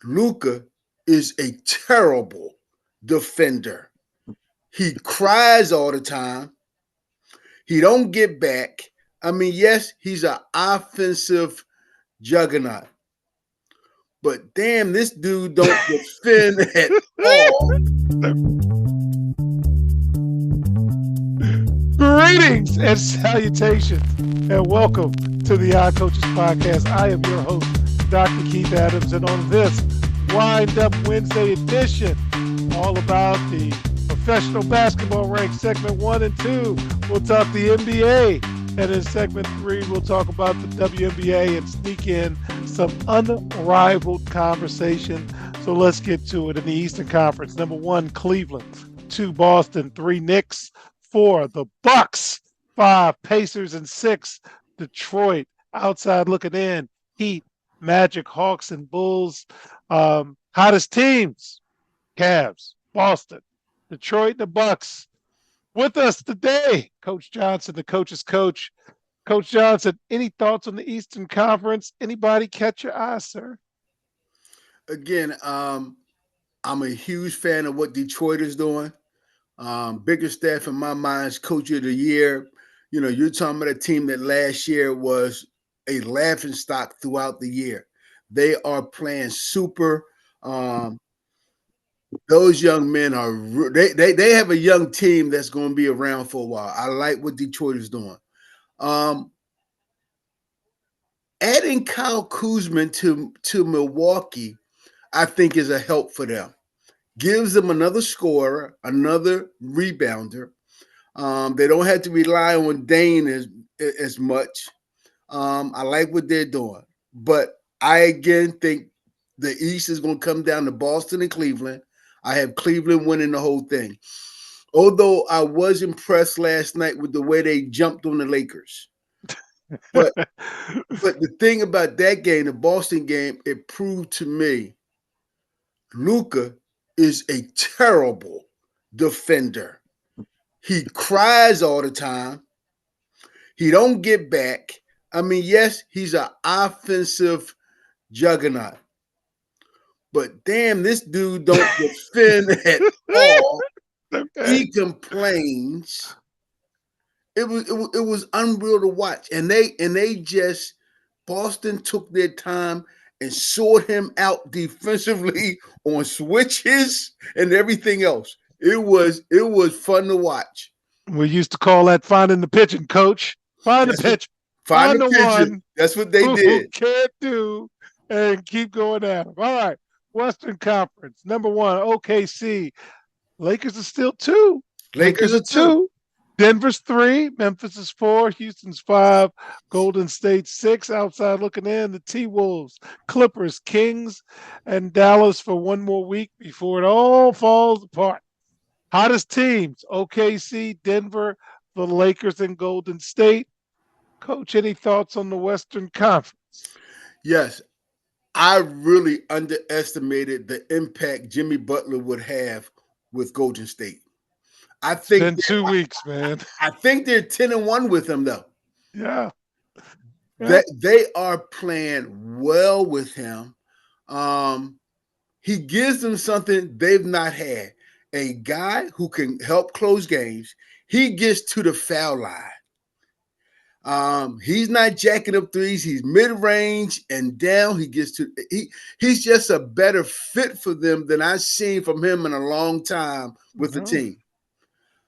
Luka is a terrible defender. He cries all the time. He don't get back. I mean, yes, he's an offensive juggernaut, but damn, this dude don't defend at all. Greetings and salutations, and welcome to the iCoaches Podcast. I am your host, Dr. Keith Adams, and on this Wind Up Wednesday edition, all about the professional basketball ranks, segment 1 and 2. We'll talk the NBA, and in segment 3, we'll talk about the WNBA and sneak in some unrivaled conversation. So let's get to it. In the Eastern Conference, number 1, Cleveland, 2, Boston, 3, Knicks, 4, the Bucks, 5, Pacers, and 6, Detroit. Outside looking in, Heat, Magic, Hawks, and Bulls. Hottest teams, Cavs, Boston, Detroit, and the Bucks. With us today, Coach Johnson, the coach's coach. Coach Johnson, any thoughts on the Eastern Conference? Anybody catch your eye, sir? Again, I'm a huge fan of what Detroit is doing. Bigger staff in my mind is coach of the year. You know, you're talking about a team that last year was a laughing stock throughout the year. They are playing super. Those young men are they have a young team that's going to be around for a while. I like what Detroit is doing. Adding Kyle Kuzma to Milwaukee, I think, is a help for them. Gives them another scorer, another rebounder. They don't have to rely on Dane as much. I like what they're doing. But I, again, think the East is going to come down to Boston and Cleveland. I have Cleveland winning the whole thing. Although I was impressed last night with the way they jumped on the Lakers. But the thing about that game, the Boston game, it proved to me Luka is a terrible defender. He cries all the time. He don't get back. I mean, yes, he's an offensive juggernaut. But damn, this dude don't defend at all. Okay. He complains. It was unreal to watch. And they just Boston took their time and sorted him out defensively on switches and everything else. It was fun to watch. We used to call that finding the pitching, coach. Find the pitch. Find the one. That's what they did. Who can't do and keep going at him. All right. Western Conference, number 1, OKC. Lakers are still 2. Lakers are 2. Denver's 3, Memphis is 4, Houston's 5, Golden State 6. Outside looking in, the T-Wolves, Clippers, Kings, and Dallas for one more week before it all falls apart. Hottest teams, OKC, Denver, the Lakers, and Golden State. Coach, any thoughts on the Western Conference? Yes. I really underestimated the impact Jimmy Butler would have with Golden State. I think it's been 2 weeks, man. I think they're 10-1 with him, though. Yeah. They are playing well with him. He gives them something they've not had. A guy who can help close games. He gets to the foul line. He's not jacking up threes. He's mid-range and down. He's just a better fit for them than I've seen from him in a long time with the team.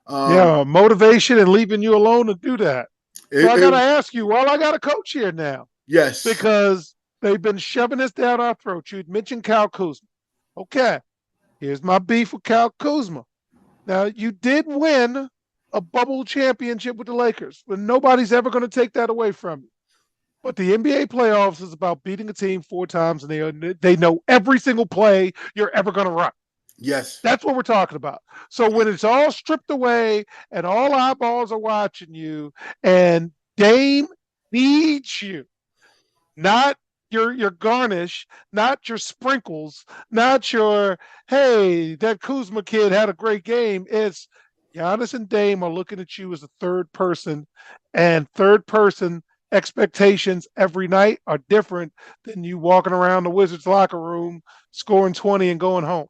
Motivation and leaving you alone to do that. So I got to ask you, I got a coach here now. Yes. Because they've been shoving this down our throat. You'd mentioned Kyle Kuzma. Okay. Here's my beef with Kyle Kuzma. Now, you did win a bubble championship with the Lakers, but nobody's ever going to take that away from you. But the NBA playoffs is about beating a team 4 times, and they know every single play you're ever going to run. Yes. That's what we're talking about. So when it's all stripped away and all eyeballs are watching you and Dame needs you, not your garnish, not your sprinkles, not your, hey, that Kuzma kid had a great game. It's Giannis and Dame are looking at you as a third person, and third person expectations every night are different than you walking around the Wizards locker room, scoring 20 and going home.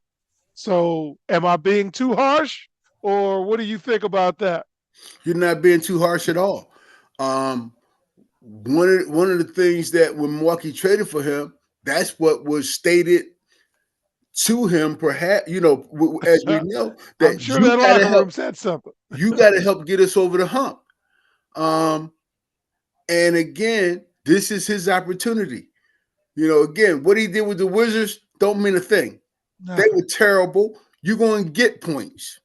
So, am I being too harsh, or what do you think about that? You're not being too harsh at all. Um, one of the things that when Milwaukee traded for him, that's what was stated to him. Perhaps as we know, I'm that sure that locker room said something. you got to help get us over the hump. Um, and again, this is his opportunity. Again, what he did with the Wizards don't mean a thing. They Nothing. were terrible. You're going to get points.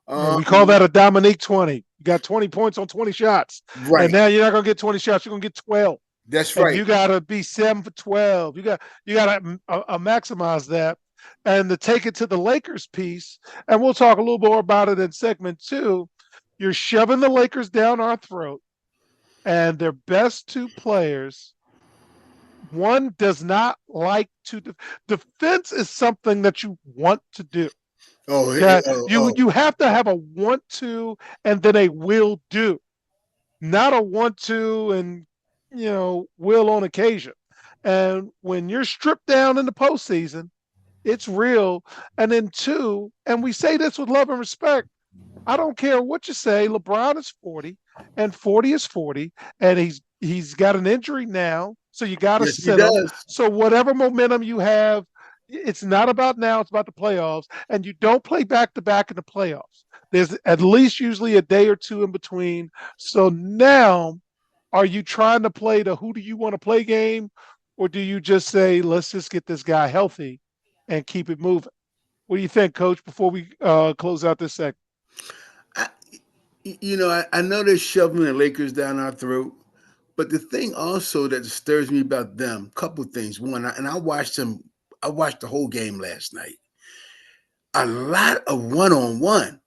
Yeah, we call that a Dominique 20. You got 20 points on 20 shots. And Right. now you're not going to get 20 shots. You're going to get 12. That's And right. you got to be 7 for 12. You got to maximize that. And to take it to the Lakers piece, and we'll talk a little more about it in segment 2, you're shoving the Lakers down our throat, and their best two players, one does not like to defense is something that you want to do. Oh, Okay, oh, you have to have a want to and then a will do, not a want to and will on occasion. And when you're stripped down in the postseason, it's real. And then two, and we say this with love and respect. I don't care what you say. LeBron is 40, and 40 is 40, and he's got an injury now, so you got to yes, he sit him. does. So whatever momentum you have, it's not about now; it's about the playoffs. And you don't play back to back in the playoffs. There's at least usually a day or two in between. So now, are you trying to play the who do you want to play game, or do you just say let's just get this guy healthy and keep it moving? What do you think, Coach? Before we close out this segment. I, I know they're shoving the Lakers down our throat, but the thing also that disturbs me about them, a couple of things. One, and I watched them. I watched the whole game last night. A lot of one-on-one.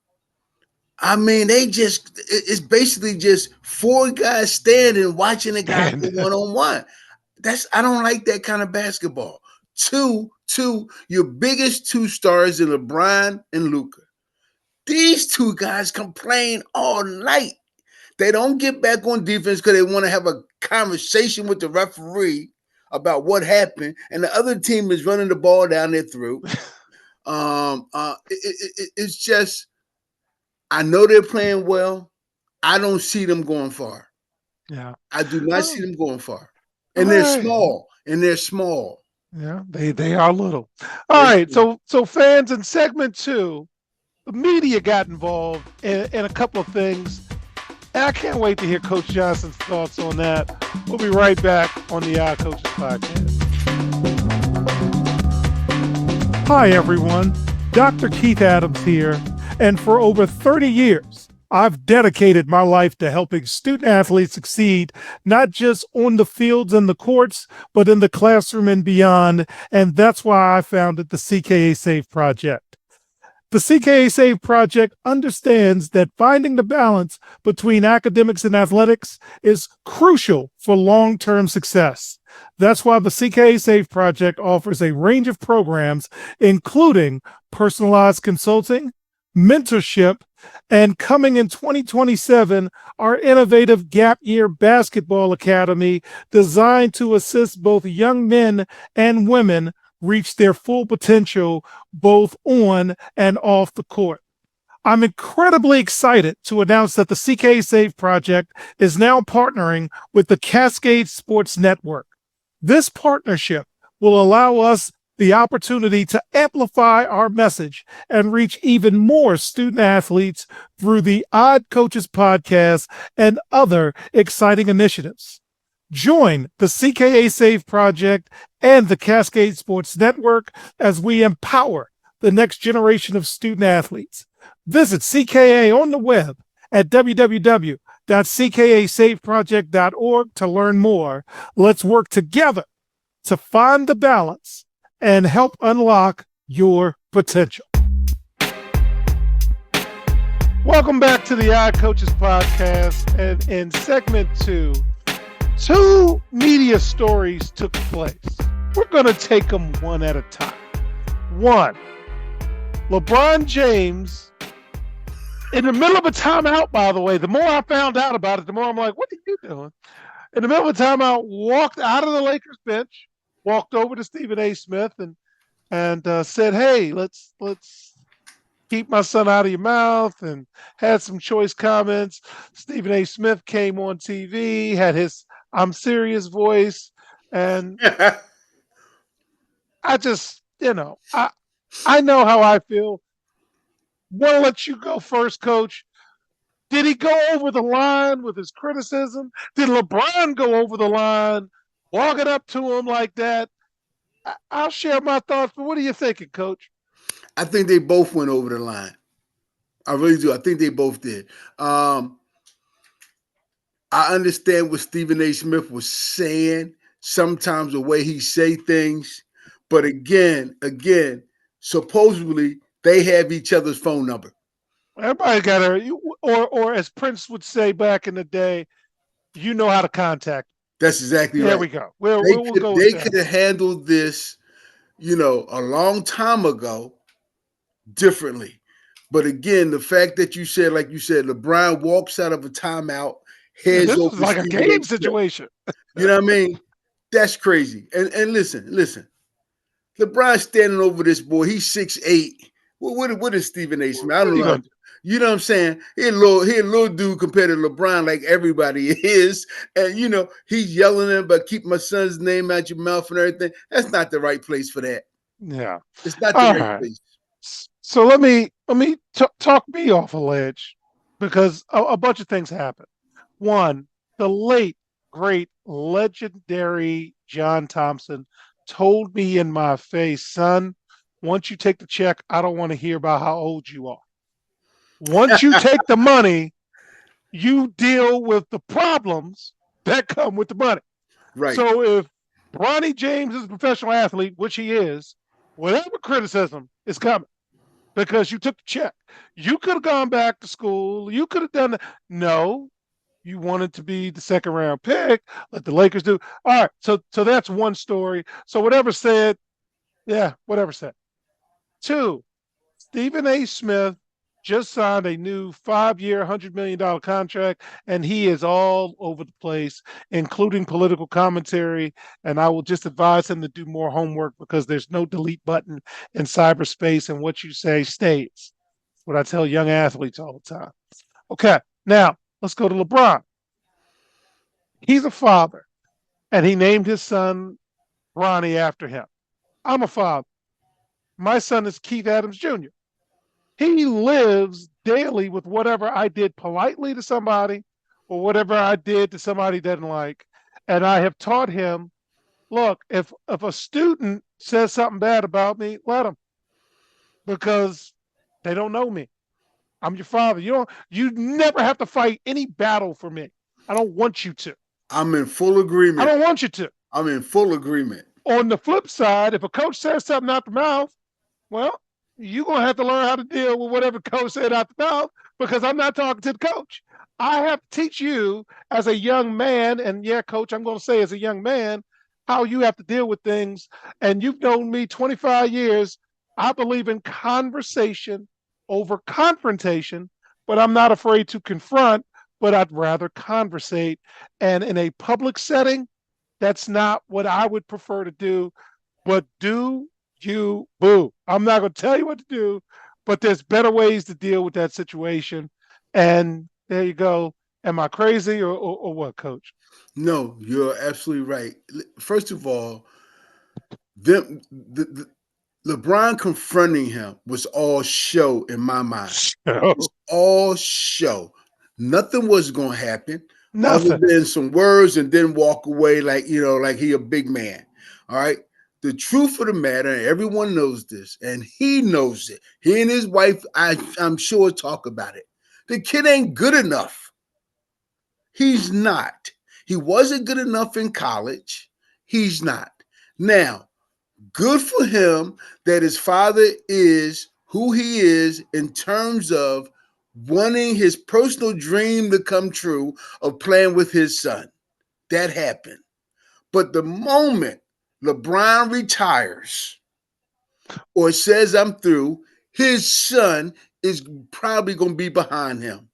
I mean, it's basically just four guys standing watching a guy go one-on-one. I don't like that kind of basketball. Two, your biggest two stars are LeBron and Luka. These two guys complain all night. They don't get back on defense because they want to have a conversation with the referee about what happened, and the other team is running the ball down their throat. It's just, I know they're playing well. I don't see them going far. Yeah, I do not see them going far, all and they're right. small. And they're small. Yeah, they are little. All right, so fans, in segment 2, the media got involved in a couple of things, and I can't wait to hear Coach Johnson's thoughts on that. We'll be right back on the Coaches Podcast. Hi, everyone. Dr. Keith Adams here, and for over 30 years, I've dedicated my life to helping student athletes succeed, not just on the fields and the courts, but in the classroom and beyond. And that's why I founded the CKA Save Project. The CKA Save Project understands that finding the balance between academics and athletics is crucial for long-term success. That's why the CKA Save Project offers a range of programs, including personalized consulting, mentorship, and coming in 2027, our innovative Gap Year Basketball Academy designed to assist both young men and women reach their full potential both on and off the court. I'm incredibly excited to announce that the CK Save Project is now partnering with the Cascade Sports Network. This partnership will allow us the opportunity to amplify our message and reach even more student athletes through the Odd Coaches podcast and other exciting initiatives. Join the CKA Save Project and the Cascade Sports Network as we empower the next generation of student athletes. Visit CKA on the web at www.ckasaveproject.org to learn more. Let's work together to find the balance and help unlock your potential. Welcome back to the Odd Coaches Podcast. And in segment 2, 2 media stories took place. We're going to take them one at a time. 1, LeBron James In the middle of a timeout, by the way, the more I found out about it, the more I'm like, what are you doing? In the middle of a timeout, walked out of the Lakers bench, walked over to Stephen A. Smith and said, "Hey, let's keep my son out of your mouth," and had some choice comments. Stephen A. Smith came on TV, had his "I'm serious" voice, and I just, I know how I feel. Want to let you go first, Coach. Did he go over the line with his criticism? Did LeBron go over the line, walking up to him like that? I'll share my thoughts, but what are you thinking, Coach? I think they both went over the line. I really do. I think they both did. I understand what Stephen A. Smith was saying. Sometimes the way he say things, but again, supposedly they have each other's phone number. Everybody got to, or as Prince would say back in the day, you know how to contact. That's exactly There right. we go. We'll go with They that. could have handled this, a long time ago differently. But again, the fact that you said, like you said, LeBron walks out of a timeout, Yeah, heads this over was to like a Stephen A. game Smith. situation. You know what I mean? That's crazy. And listen. LeBron standing over this boy. He's 6'8". What is Stephen A. Smith? I What don't are you know. going to do? You know what I'm saying? He a little dude compared to LeBron, like everybody is. And he's yelling at him, but keep my son's name out your mouth and everything. That's not the right place for that. Yeah. It's not the All right right. place. So let me talk me off a ledge because a bunch of things happened. One, the late great legendary John Thompson told me in my face, son, once you take the check, I don't want to hear about how old you are. Once you take the money, you deal with the problems that come with the money. Right. So if Bronny James is a professional athlete, which he is, whatever criticism is coming because you took the check. You could have gone back to school. You could have done that. No, you wanted to be the second round pick. Let the Lakers do. All right. So that's one story. So whatever said, yeah, whatever said. Two, Stephen A. Smith just signed a new 5-year, $100 million contract, and he is all over the place, including political commentary. And I will just advise him to do more homework because there's no delete button in cyberspace, and what you say stays. What I tell young athletes all the time. Okay, now let's go to LeBron. He's a father, and he named his son Ronnie after him. I'm a father. My son is Keith Adams Jr. He lives daily with whatever I did politely to somebody or whatever I did to somebody he doesn't like. And I have taught him, look, if a student says something bad about me, let them because they don't know me. I'm your father. You never have to fight any battle for me. I don't want you to. I'm in full I agreement. don't want you to. I'm in full agreement. On the flip side, if a coach says something out the mouth, well, you're going to have to learn how to deal with whatever coach said out the mouth because I'm not talking to the coach. I have to teach you as a young man, and yeah, coach, I'm going to say as a young man, how you have to deal with things. And you've known me 25 years. I believe in conversation over confrontation, but I'm not afraid to confront, but I'd rather conversate. And in a public setting, that's not what I would prefer to do, but do you boo. I'm not going to tell you what to do, but there's better ways to deal with that situation. And there you go. Am I crazy or what, coach? No, you're absolutely right. First of all, the LeBron confronting him was all show in my mind. It was So, all show. Nothing was going to happen other nothing. than some words and then walk away like he a big man. All right. The truth of the matter, and everyone knows this, and he knows it. He and his wife, I'm sure, talk about it. The kid ain't good enough. He's not. He wasn't good enough in college. He's not. Now, good for him that his father is who he is in terms of wanting his personal dream to come true of playing with his son. That happened. But the moment LeBron retires or says I'm through, his son is probably going to be behind him.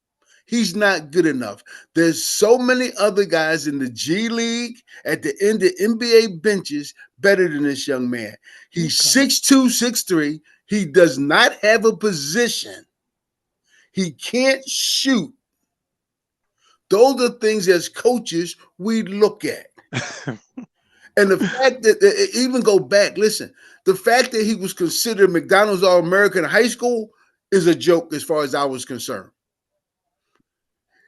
He's not good enough. There's so many other guys in the G League at the end of NBA benches better than this young man. He's Okay. 6'2", 6'3". He does not have a position. He can't shoot. Those are things as coaches we look at. And the fact that even go back, listen, the fact that he was considered McDonald's All American in high school is a joke as far as I was concerned.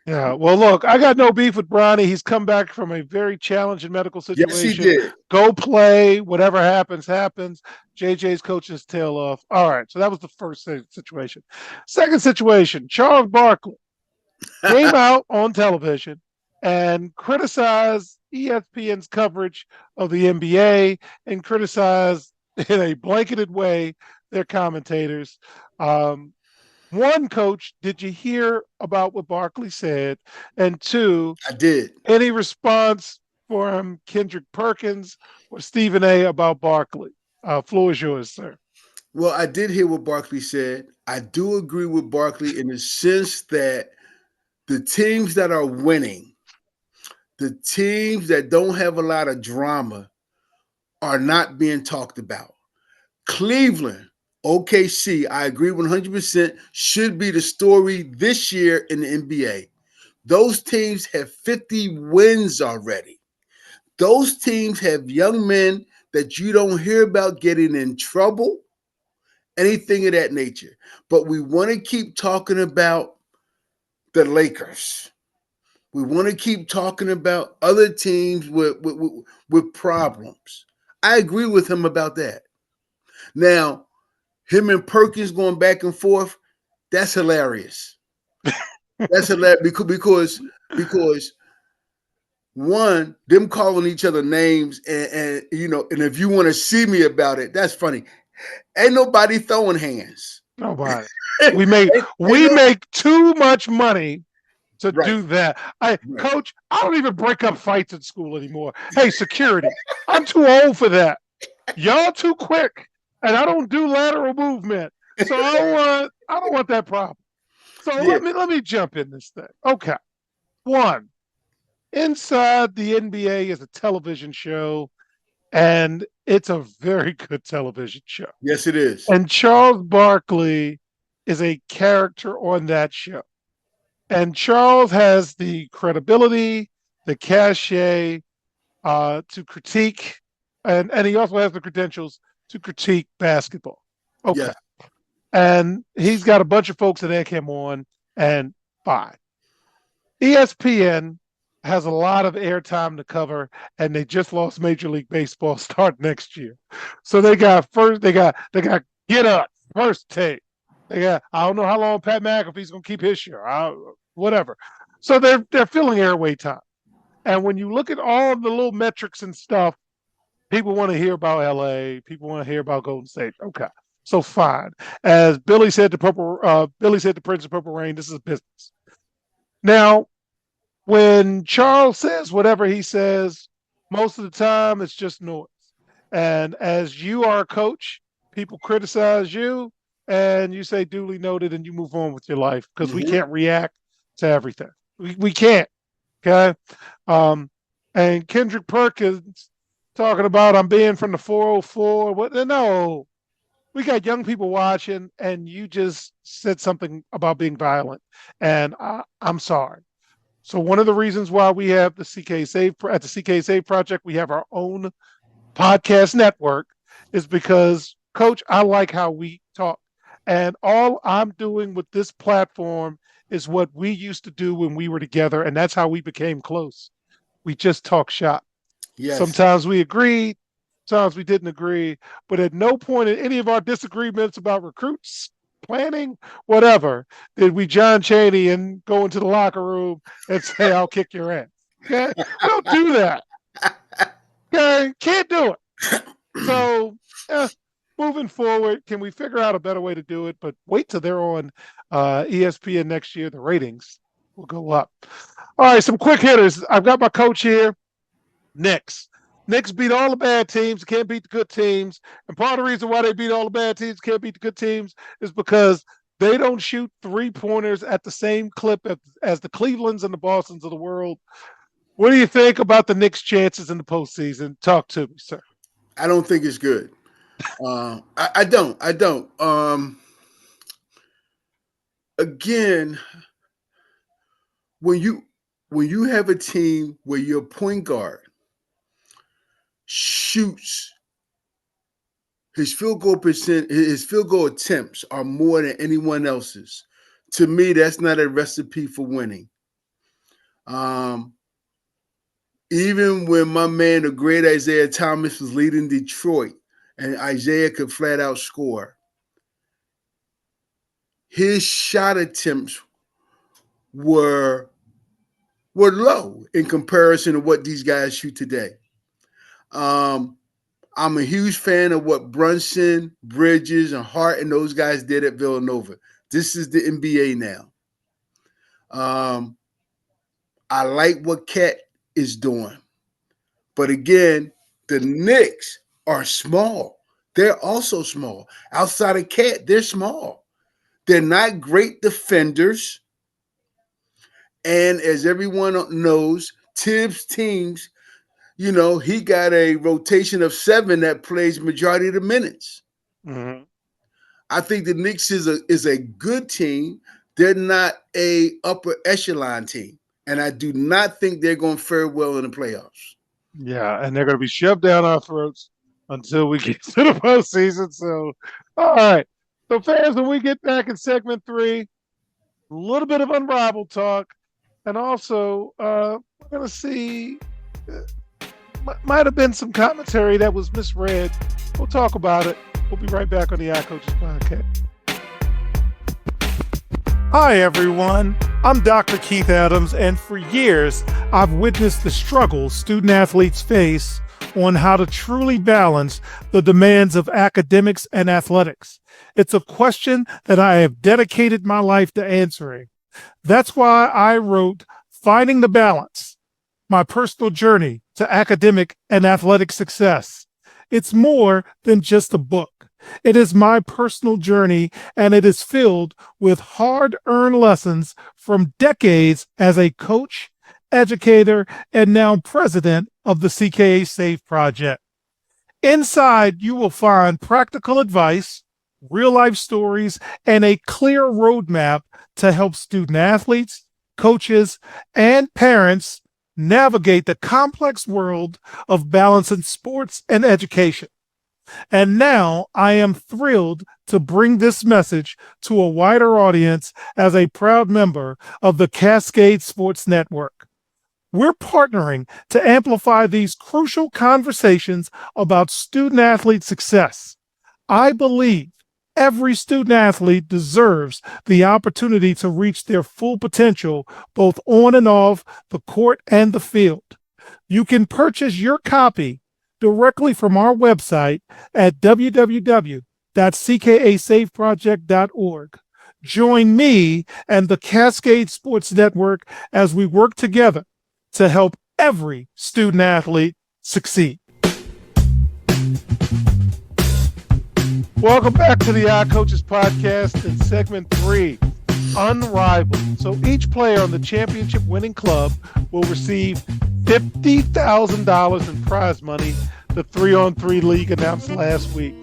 Yeah, well, look, I got no beef with Bronny. He's come back from a very challenging medical Yes, he situation. did. Go play. Whatever happens, happens. JJ's coaching his tail off. All right, so that was the first situation. Second situation, Charles Barkley came out on television and criticized ESPN's coverage of the NBA and criticized in a blanketed way their commentators. Um, One, coach, did you hear about what Barkley said? And two, I did. any response from Kendrick Perkins or Stephen A about Barkley? Floor is yours, sir. Well, I did hear what Barkley said. I do agree with Barkley in the sense that the teams that are winning, the teams that don't have a lot of drama, are not being talked about. Cleveland, OKC, I agree 100%, should be the story this year in the NBA. Those teams have 50 wins already. Those teams have young men that you don't hear about getting in trouble, anything of that nature. But we want to keep talking about the Lakers. We want to keep talking about other teams with problems. I agree with him about that. Now, him and Perkins going back and forth, that's hilarious. That's hilarious because one, them calling each other names and and if you want to see me about it, that's funny. Ain't nobody throwing hands. Nobody. ain't, We make ain't we no make too much money to right, do that. right. Coach, I don't even break up fights at school anymore. Hey, security, I'm too old for that. Y'all too quick, and I don't do lateral movement, so I don't want that problem. So Yeah, let me jump in this thing. Okay, one, inside the NBA is a television show, and it's a very good television show. yes, it is. And Charles Barkley is a character on that show. And Charles has the credibility, the cachet to critique, and he also has the credentials to critique basketball. Okay. Yes, And he's got a bunch of folks that egg him on, and fine. ESPN has a lot of airtime to cover, and they just lost Major League Baseball start next year. So they got Get Up, First Take. They got I don't know how long Pat McAfee's gonna keep his share. Whatever. So they're filling airway time. And when you look at all the little metrics and stuff, people want to hear about LA, people want to hear about Golden State. Okay. So fine. As Billy said to Prince of Purple Rain, this is business. Now, when Charles says whatever he says, most of the time it's just noise. And as you are a coach, people criticize you and you say duly noted and you move on with your life because we hmm can't react to everything. We can't. Okay. Um, and Kendrick Perkins talking about I'm being from the 404. What? No, we got young people watching, and you just said something about being violent, and I'm sorry. So one of the reasons why we have the CK Save at the CK Save Project, we have our own podcast network, is because, Coach, I like how we talk, and all I'm doing with this platform is what we used to do when we were together, and that's how we became close. We just talk shop. yes, Sometimes we agreed, sometimes we didn't agree, but at no point in any of our disagreements about recruits, planning, whatever, did we John Cheney and go into the locker room and say, I'll kick your ass. Okay? We don't do that. Okay? Can't do it. So, eh, moving forward, can we figure out a better way to do it? But wait till they're on ESPN next year. The ratings will go up. All right, some quick hitters. I've got my coach here. Knicks. Knicks beat all the bad teams, can't beat the good teams. And part of the reason why they beat all the bad teams, can't beat the good teams, is because They don't shoot 3-pointers at the same clip as the Clevelands and the Bostons of the world. What do you think about the Knicks' chances in the postseason? Talk to me, sir. I don't think it's good. I don't. I don't. Again, when you when you have a team where your point guard shoots his field goal attempts are more than anyone else's. To me, that's not a recipe for winning. Um, Even when my man, the great Isaiah Thomas, was leading Detroit, and Isaiah could flat out score, his shot attempts were were low in comparison to what these guys shoot today. Um, I'm a huge fan of what Brunson, Bridges, and Hart and those guys did at Villanova. This is the NBA now. Um, I like what Cat is doing. But again, the Knicks are small. They're also small. Outside of Cat, they're small. They're not great defenders. And as everyone knows, Tibbs' teams, he got a rotation of 7 that plays majority of the minutes. Mm-hmm. I think the Knicks is a good team. They're not a upper echelon team. And I do not think they're going to fare well in the playoffs. Yeah, and they're going to be shoved down our throats until we get to the postseason. So, all right. So, fans, when we get back in segment 3, a little bit of unrivaled talk, and also we're going to see might have been some commentary that was misread. We'll talk about it. We'll be right back on the iCoaches podcast. Hi, everyone. I'm Dr. Keith Adams, and for years, I've witnessed the struggles student athletes face on how to truly balance the demands of academics and athletics. It's a question that I have dedicated my life to answering. That's why I wrote Finding the Balance, my personal journey to academic and athletic success. It's more than just a book. It is my personal journey, and it is filled with hard-earned lessons from decades as a coach, educator, and now president of the CKA Safe Project. Inside, you will find practical advice, real-life stories, and a clear roadmap to help student athletes, coaches, and parents navigate the complex world of balancing sports and education. And now I am thrilled to bring this message to a wider audience as a proud member of the Cascade Sports Network. We're partnering to amplify these crucial conversations about student athlete success. I believe every student athlete deserves the opportunity to reach their full potential, both on and off the court and the field. You can purchase your copy directly from our website at www.ckasafeproject.org. Join me and the Cascade Sports Network as we work together to help every student athlete succeed. Welcome back to the iCoaches podcast in segment 3, Unrivaled. So each player on the championship winning club will receive $50,000 in prize money, the 3-on-3 league announced last week.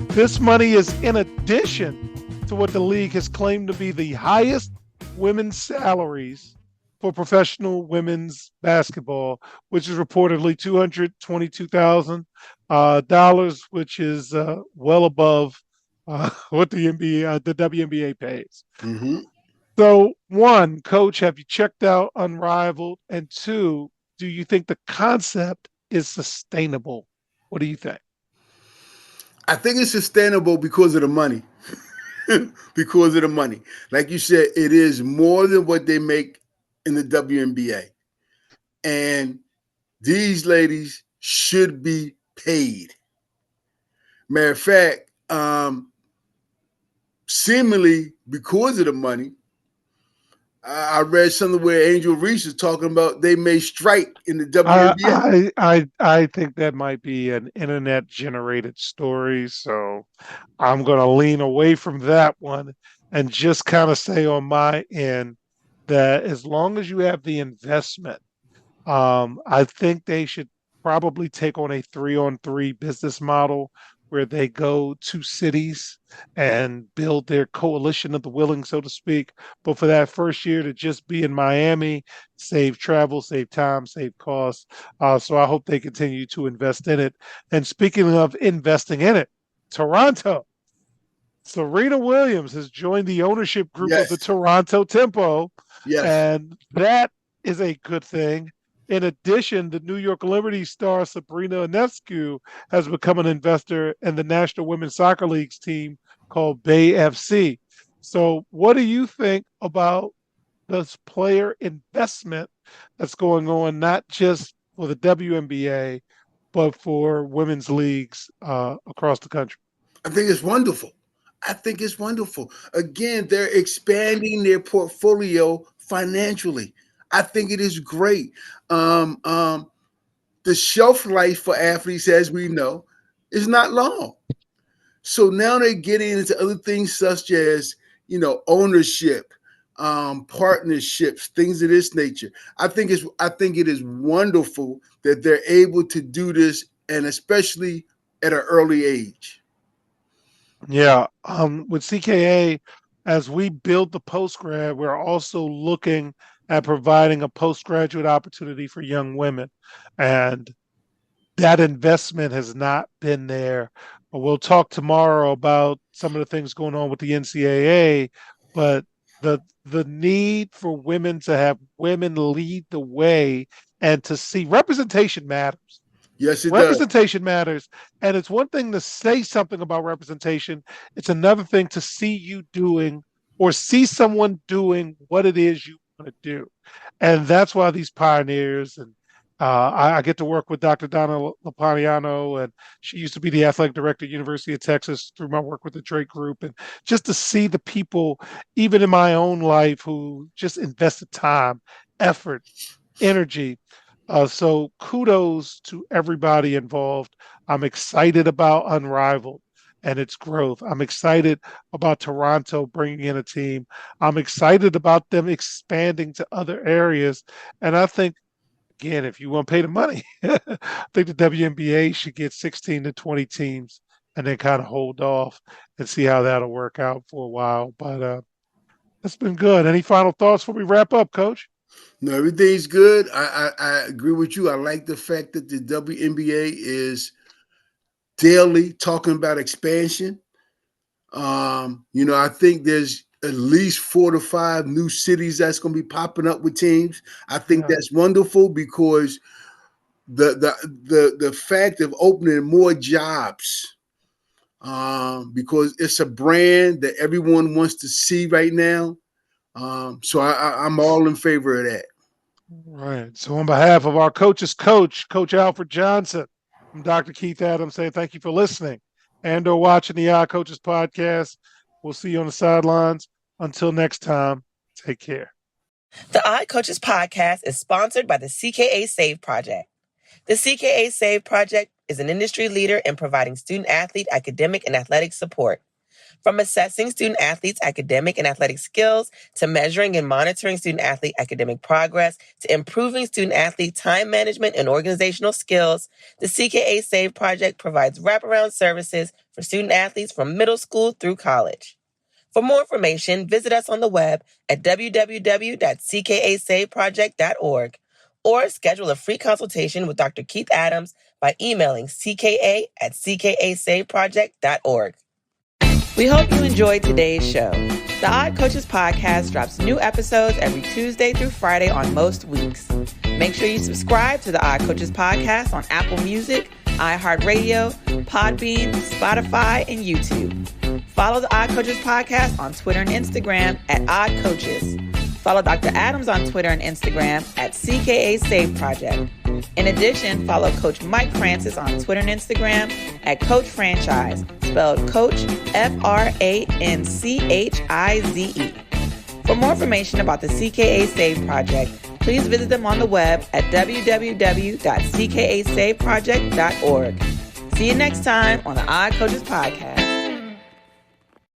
This money is in addition to what the league has claimed to be the highest women's salaries for professional women's basketball, which is reportedly $222,000, which is well above what the WNBA pays. Mm-hmm. So, one, Coach, have you checked out Unrivaled? And two, do you think the concept is sustainable? What do you think? I think it's sustainable because of the money. Because of the money. Like you said, it is more than what they make in the WNBA. And these ladies should be paid. Matter of fact, seemingly because of the money, I read something where Angel Reese is talking about they may strike in the WNBA. I think that might be an internet generated story, so I'm going to lean away from that one. and just kind of say on my end that as long as you have the investment, I think they should probably take on a 3-on-3 business model where they go to cities and build their coalition of the willing, so to speak. But for that first year to just be in Miami, save travel, save time, save costs. So I hope they continue to invest in it. And speaking of investing in it, Toronto. Serena Williams has joined the ownership group of the Yes, Toronto Tempo, yes. and that is a good thing. In addition, the New York Liberty star Sabrina Ionescu has become an investor in the National Women's Soccer League's team called Bay FC. So, what do you think about this player investment that's going on, not just for the WNBA, but for women's leagues across the country? I think it's wonderful. I think it's wonderful. Again, they're expanding their portfolio financially. I think it is great. Um, um, the shelf life for athletes, as we know, is not long. So now they're getting into other things such as, ownership, partnerships, things of this nature. I think it is wonderful that they're able to do this, and especially at an early age. Yeah, with CKA, as we build the postgrad, we're also looking at providing a postgraduate opportunity for young women. And that investment has not been there. We'll talk tomorrow about some of the things going on with the NCAA, but the need for women to have women lead the way and to see representation matters. Yes, it does. Representation matters. And it's one thing to say something about representation, it's another thing to see you doing or see someone doing what it is you want to do. And that's why these pioneers and I get to work with Dr. Donna Lapaniano, and she used to be the athletic director at University of Texas through my work with the Drake Group. And just to see the people, even in my own life, who just invested time, effort, energy. So kudos to everybody involved. I'm excited about Unrivaled and its growth. I'm excited about Toronto bringing in a team. I'm excited about them expanding to other areas. And I think, again, if you want to pay the money, I think the WNBA should get 16 to 20 teams and then kind of hold off and see how that'll work out for a while. But it's been good. Any final thoughts before we wrap up, Coach? No, everything's good. I agree with you. I like the fact that the WNBA is daily talking about expansion. I think there's at least 4 to 5 new cities that's going to be popping up with teams. I think Yeah. that's wonderful because the fact of opening more jobs, because it's a brand that everyone wants to see right now. So I'm all in favor of that. Right. So, on behalf of our coach's coach, Coach Alfred Johnson, I'm Dr. Keith Adams saying thank you for listening and or watching the Coaches podcast. We'll see you on the sidelines. Until next time, take care. The Coaches podcast is sponsored by the CKA Save Project. The CKA Save Project is an industry leader in providing student-athlete academic and athletic support. From assessing student-athletes' academic and athletic skills, to measuring and monitoring student-athlete academic progress, to improving student-athlete time management and organizational skills, the CKA Save Project provides wraparound services for student-athletes from middle school through college. For more information, visit us on the web at www.ckasaveproject.org or schedule a free consultation with Dr. Keith Adams by emailing cka@ckasaveproject.org. We hope you enjoyed today's show. The Odd Coaches podcast drops new episodes every Tuesday through Friday on most weeks. Make sure you subscribe to the Odd Coaches podcast on Apple Music, iHeartRadio, Podbean, Spotify, and YouTube. Follow the Odd Coaches podcast on Twitter and Instagram at Odd Coaches. Follow Dr. Adams on Twitter and Instagram at CKA Save Project. In addition, follow Coach Mike Francis on Twitter and Instagram at Coach Franchise, spelled Coach FRANCHIZE. For more information about the CKA Save Project, please visit them on the web at www.ckasaveproject.org. See you next time on the Odd Coaches Podcast.